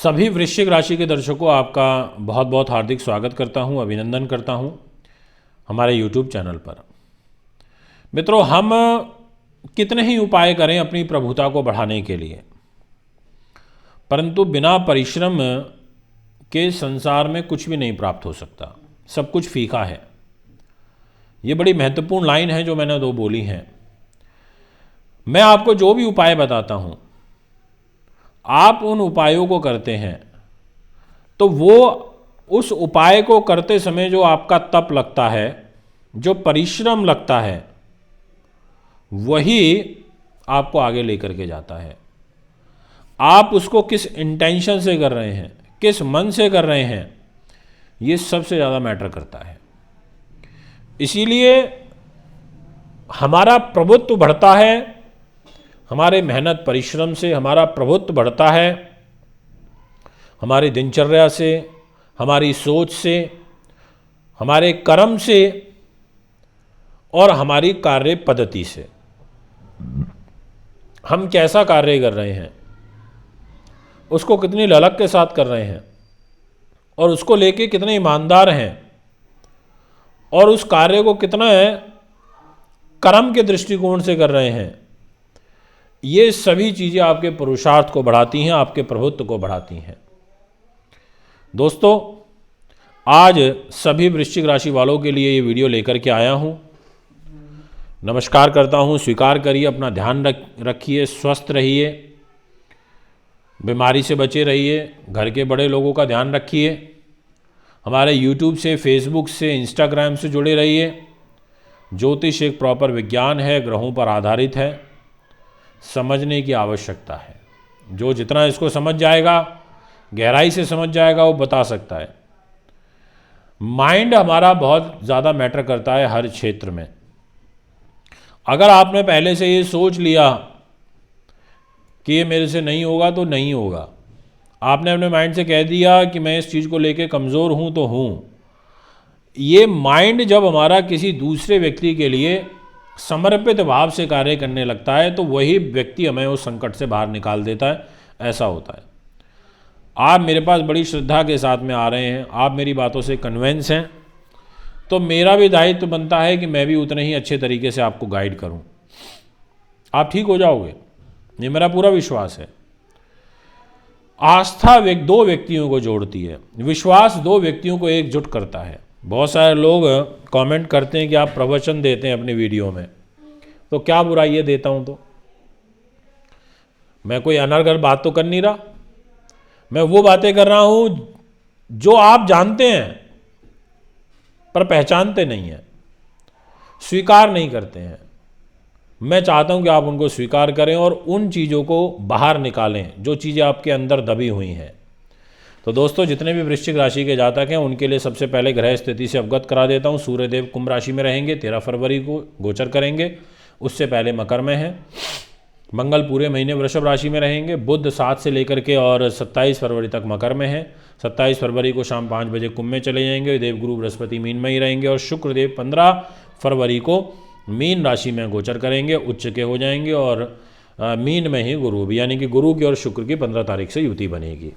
सभी वृश्चिक राशि के दर्शकों आपका बहुत बहुत हार्दिक स्वागत करता हूं, अभिनंदन करता हूं हमारे YouTube चैनल पर। मित्रों, हम कितने ही उपाय करें अपनी प्रभुता को बढ़ाने के लिए, परंतु बिना परिश्रम के संसार में कुछ भी नहीं प्राप्त हो सकता, सब कुछ फीका है। ये बड़ी महत्वपूर्ण लाइन है जो मैंने दो बोली हैं। मैं आपको जो भी उपाय बताता हूँ, आप उन उपायों को करते हैं तो वो उस उपाय को करते समय जो आपका तप लगता है, जो परिश्रम लगता है, वही आपको आगे लेकर के जाता है। आप उसको किस इंटेंशन से कर रहे हैं, किस मन से कर रहे हैं, ये सबसे ज़्यादा मैटर करता है। इसीलिए हमारा प्रभुत्व बढ़ता है, हमारे मेहनत परिश्रम से हमारा प्रभुत्व बढ़ता है, हमारी दिनचर्या से, हमारी सोच से, हमारे कर्म से और हमारी कार्य पद्धति से। हम कैसा कार्य कर रहे हैं, उसको कितनी ललक के साथ कर रहे हैं और उसको लेके कितने ईमानदार हैं और उस कार्य को कितना कर्म के दृष्टिकोण से कर रहे हैं, ये सभी चीज़ें आपके पुरुषार्थ को बढ़ाती हैं, आपके प्रभुत्व को बढ़ाती हैं। दोस्तों, आज सभी वृश्चिक राशि वालों के लिए ये वीडियो लेकर के आया हूँ। नमस्कार करता हूँ, स्वीकार करिए, अपना ध्यान रखिए, स्वस्थ रहिए, बीमारी से बचे रहिए, घर के बड़े लोगों का ध्यान रखिए, हमारे YouTube से, Facebook से, Instagram से जुड़े रहिए। ज्योतिष एक प्रॉपर विज्ञान है, ग्रहों पर आधारित है, समझने की आवश्यकता है। जो जितना इसको समझ जाएगा, गहराई से समझ जाएगा, वो बता सकता है। माइंड हमारा बहुत ज़्यादा मैटर करता है हर क्षेत्र में। अगर आपने पहले से ये सोच लिया कि ये मेरे से नहीं होगा तो नहीं होगा, आपने अपने माइंड से कह दिया कि मैं इस चीज़ को लेके कमज़ोर हूँ तो हूँ, ये माइंड जब हमारा किसी दूसरे व्यक्ति के लिए समर्पित भाव से कार्य करने लगता है तो वही व्यक्ति हमें उस संकट से बाहर निकाल देता है। ऐसा होता है। आप मेरे पास बड़ी श्रद्धा के साथ में आ रहे हैं, आप मेरी बातों से कन्विंस हैं, तो मेरा भी दायित्व बनता है कि मैं भी उतने ही अच्छे तरीके से आपको गाइड करूं। आप ठीक हो जाओगे, ये मेरा पूरा विश्वास है। आस्था दो व्यक्तियों को जोड़ती है, विश्वास दो व्यक्तियों को एकजुट करता है। बहुत सारे लोग कमेंट करते हैं कि आप प्रवचन देते हैं अपनी वीडियो में, तो क्या बुराई है देता हूं तो? मैं कोई अनर्गल बात तो कर नहीं रहा, मैं वो बातें कर रहा हूं जो आप जानते हैं पर पहचानते नहीं हैं, स्वीकार नहीं करते हैं। मैं चाहता हूं कि आप उनको स्वीकार करें और उन चीज़ों को बाहर निकालें जो चीज़ें आपके अंदर दबी हुई हैं। तो दोस्तों, जितने भी वृश्चिक राशि के जातक हैं उनके लिए सबसे पहले ग्रह स्थिति से अवगत करा देता हूं। सूर्यदेव कुंभ राशि में रहेंगे, 13 फरवरी को गोचर करेंगे, उससे पहले मकर में हैं। मंगल पूरे महीने वृषभ राशि में रहेंगे। बुध 7 से लेकर के और 27 फरवरी तक मकर में हैं। 27 फरवरी को शाम 5 बजे कुंभ में चले जाएंगे। देवगुरु बृहस्पति मीन में ही रहेंगे और शुक्रदेव 15 फरवरी को मीन राशि में गोचर करेंगे, उच्च के हो जाएंगे और मीन में ही गुरु भी, यानी कि गुरु की और शुक्र की 15 तारीख से युति बनेगी।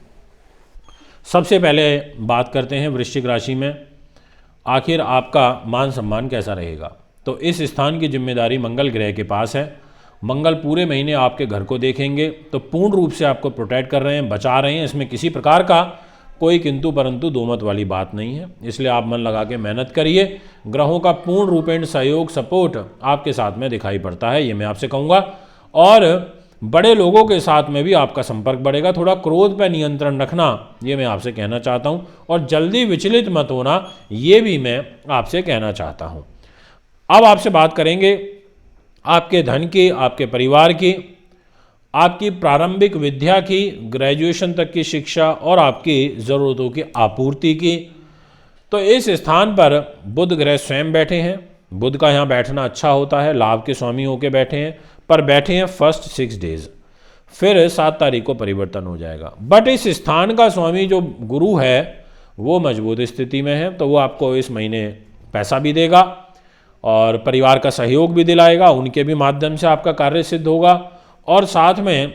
सबसे पहले बात करते हैं वृश्चिक राशि में आखिर आपका मान सम्मान कैसा रहेगा। तो इस स्थान की जिम्मेदारी मंगल ग्रह के पास है। मंगल पूरे महीने आपके घर को देखेंगे, तो पूर्ण रूप से आपको प्रोटेक्ट कर रहे हैं, बचा रहे हैं। इसमें किसी प्रकार का कोई किंतु परंतु दोमत वाली बात नहीं है। इसलिए आप मन लगा के मेहनत करिए। ग्रहों का पूर्ण रूपेण सहयोग, सपोर्ट आपके साथ में दिखाई पड़ता है, ये मैं आपसे कहूँगा। और बड़े लोगों के साथ में भी आपका संपर्क बढ़ेगा। थोड़ा क्रोध पर नियंत्रण रखना, ये मैं आपसे कहना चाहता हूँ। और जल्दी विचलित मत होना, ये भी मैं आपसे कहना चाहता हूँ। अब आपसे बात करेंगे आपके धन की, आपके परिवार की, आपकी प्रारंभिक विद्या की, ग्रेजुएशन तक की शिक्षा और आपकी ज़रूरतों की आपूर्ति की। तो इस स्थान पर बुध ग्रह स्वयं बैठे हैं। बुध का यहाँ बैठना अच्छा होता है, लाभ के स्वामी होकर बैठे हैं, पर बैठे हैं फर्स्ट 6 डेज, फिर 7 तारीख को परिवर्तन हो जाएगा। बट इस स्थान का स्वामी जो गुरु है वो मजबूत स्थिति में है, तो वो आपको इस महीने पैसा भी देगा और परिवार का सहयोग भी दिलाएगा, उनके भी माध्यम से आपका कार्य सिद्ध होगा। और साथ में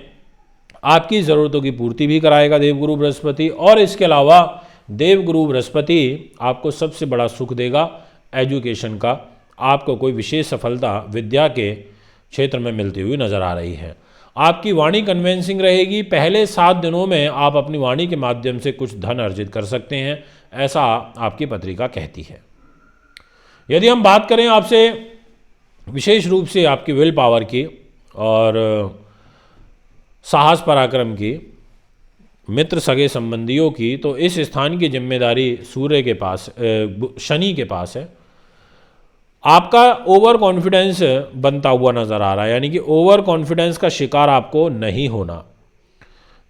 आपकी ज़रूरतों की पूर्ति भी कराएगा देवगुरु बृहस्पति। और इसके अलावा देवगुरु बृहस्पति आपको सबसे बड़ा सुख देगा एजुकेशन का। आपको कोई विशेष सफलता विद्या के क्षेत्र में मिलती हुई नज़र आ रही है। आपकी वाणी कन्विंसिंग रहेगी। पहले 7 दिनों में आप अपनी वाणी के माध्यम से कुछ धन अर्जित कर सकते हैं, ऐसा आपकी पत्रिका कहती है। यदि हम बात करें आपसे विशेष रूप से आपकी विल पावर की और साहस पराक्रम की, मित्र सगे संबंधियों की, तो इस स्थान की जिम्मेदारी सूर्य के पास, शनि के पास है। आपका ओवर कॉन्फिडेंस बनता हुआ नज़र आ रहा है, यानी कि ओवर कॉन्फिडेंस का शिकार आपको नहीं होना।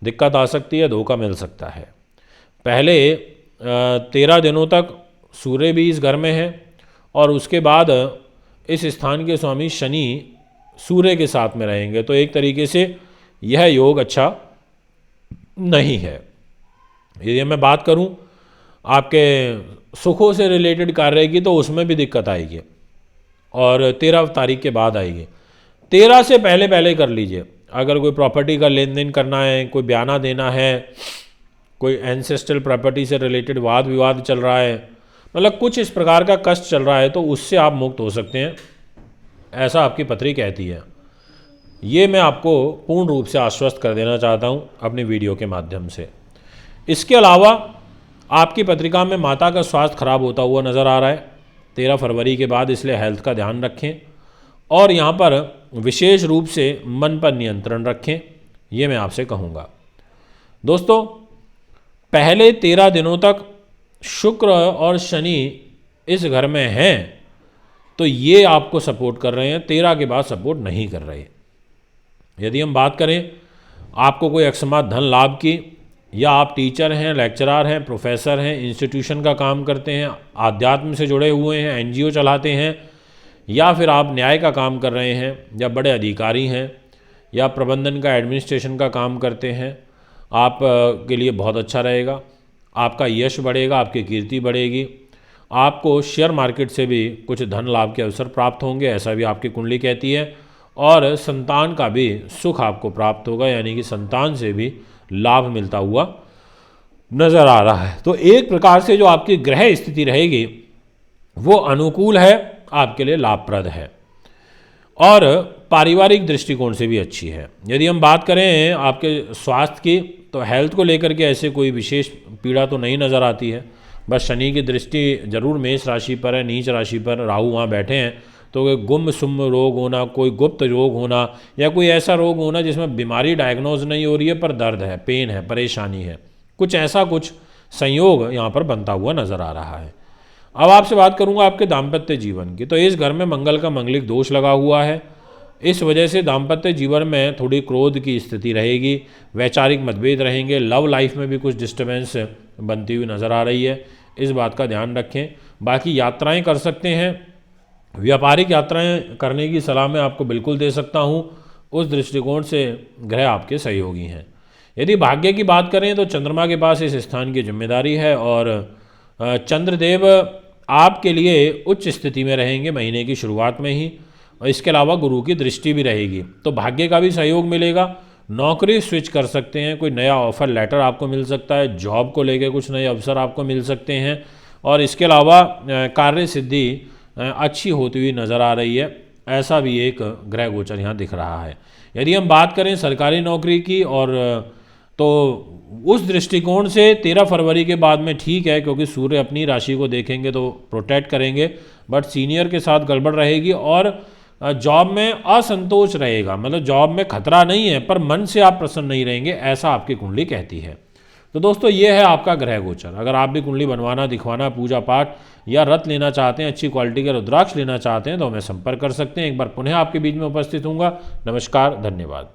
दिक्कत आ सकती है, धोखा मिल सकता है। पहले 13 दिनों तक सूर्य भी इस घर में है और उसके बाद इस स्थान के स्वामी शनि सूर्य के साथ में रहेंगे, तो एक तरीके से यह योग अच्छा नहीं है। यदि मैं बात करूं आपके सुखों से रिलेटेड कार्य की, तो उसमें भी दिक्कत आएगी और 13 तारीख के बाद आएगी। 13 से पहले पहले कर लीजिए। अगर कोई प्रॉपर्टी का लेन देन करना है, कोई बयाना देना है, कोई एंसेस्ट्रल प्रॉपर्टी से रिलेटेड वाद विवाद चल रहा है, मतलब कुछ इस प्रकार का कष्ट चल रहा है, तो उससे आप मुक्त हो सकते हैं, ऐसा आपकी पत्री कहती है। ये मैं आपको पूर्ण रूप से आश्वस्त कर देना चाहता हूँ अपनी वीडियो के माध्यम से। इसके अलावा आपकी पत्रिका में माता का स्वास्थ्य खराब होता हुआ नज़र आ रहा है 13 फरवरी के बाद, इसलिए हेल्थ का ध्यान रखें और यहाँ पर विशेष रूप से मन पर नियंत्रण रखें, ये मैं आपसे कहूँगा। दोस्तों, पहले 13 दिनों तक शुक्र और शनि इस घर में हैं, तो ये आपको सपोर्ट कर रहे हैं, 13 के बाद सपोर्ट नहीं कर रहे। यदि हम बात करें आपको कोई अकस्मात धन लाभ की, या आप टीचर हैं, लेक्चरर हैं, प्रोफेसर हैं, इंस्टीट्यूशन का काम करते हैं, आध्यात्म से जुड़े हुए हैं, एनजीओ चलाते हैं, या फिर आप न्याय का काम कर रहे हैं, या बड़े अधिकारी हैं, या प्रबंधन का एडमिनिस्ट्रेशन का काम करते हैं, आप के लिए बहुत अच्छा रहेगा। आपका यश बढ़ेगा, आपकी कीर्ति बढ़ेगी, आपको शेयर मार्केट से भी कुछ धन लाभ के अवसर प्राप्त होंगे, ऐसा भी आपकी कुंडली कहती है। और संतान का भी सुख आपको प्राप्त होगा, यानी कि संतान से भी लाभ मिलता हुआ नज़र आ रहा है। तो एक प्रकार से जो आपकी ग्रह स्थिति रहेगी वो अनुकूल है, आपके लिए लाभप्रद है और पारिवारिक दृष्टिकोण से भी अच्छी है। यदि हम बात करें आपके स्वास्थ्य की, तो हेल्थ को लेकर के ऐसे कोई विशेष पीड़ा तो नहीं नज़र आती है। बस शनि की दृष्टि जरूर मेष राशि पर है, नीच राशि पर राहु वहाँ बैठे हैं, तो गुम सुम रोग होना, कोई गुप्त रोग होना, या कोई ऐसा रोग होना जिसमें बीमारी डायग्नोज नहीं हो रही है पर दर्द है, पेन है, परेशानी है, कुछ ऐसा कुछ संयोग यहाँ पर बनता हुआ नज़र आ रहा है। अब आपसे बात करूँगा आपके दाम्पत्य जीवन की, तो इस घर में मंगल का मंगलिक दोष लगा हुआ है, इस वजह से दाम्पत्य जीवन में थोड़ी क्रोध की स्थिति रहेगी, वैचारिक मतभेद रहेंगे, लव लाइफ में भी कुछ डिस्टर्बेंस बनती हुई नज़र आ रही है, इस बात का ध्यान रखें। बाकी यात्राएं कर सकते हैं, व्यापारिक यात्राएं करने की सलाह मैं आपको बिल्कुल दे सकता हूं, उस दृष्टिकोण से ग्रह आपके सहयोगी हैं। यदि भाग्य की बात करें तो चंद्रमा के पास इस स्थान की जिम्मेदारी है और चंद्रदेव आपके लिए उच्च स्थिति में रहेंगे महीने की शुरुआत में ही, और इसके अलावा गुरु की दृष्टि भी रहेगी, तो भाग्य का भी सहयोग मिलेगा। नौकरी स्विच कर सकते हैं, कोई नया ऑफर लेटर आपको मिल सकता है, जॉब को लेकर कुछ नए अवसर आपको मिल सकते हैं, और इसके अलावा कार्य सिद्धि अच्छी होती हुई नज़र आ रही है, ऐसा भी एक ग्रह गोचर यहाँ दिख रहा है। यदि हम बात करें सरकारी नौकरी की, और तो उस दृष्टिकोण से 13 फरवरी के बाद में ठीक है, क्योंकि सूर्य अपनी राशि को देखेंगे तो प्रोटेक्ट करेंगे, बट सीनियर के साथ गड़बड़ रहेगी और जॉब में असंतोष रहेगा, मतलब जॉब में खतरा नहीं है पर मन से आप प्रसन्न नहीं रहेंगे, ऐसा आपकी कुंडली कहती है। तो दोस्तों ये है आपका ग्रह गोचर। अगर आप भी कुंडली बनवाना, दिखवाना, पूजा पाठ या रत्न लेना चाहते हैं, अच्छी क्वालिटी के रुद्राक्ष लेना चाहते हैं, तो हमें संपर्क कर सकते हैं। एक बार पुनः आपके बीच में उपस्थित हूँगा। नमस्कार, धन्यवाद।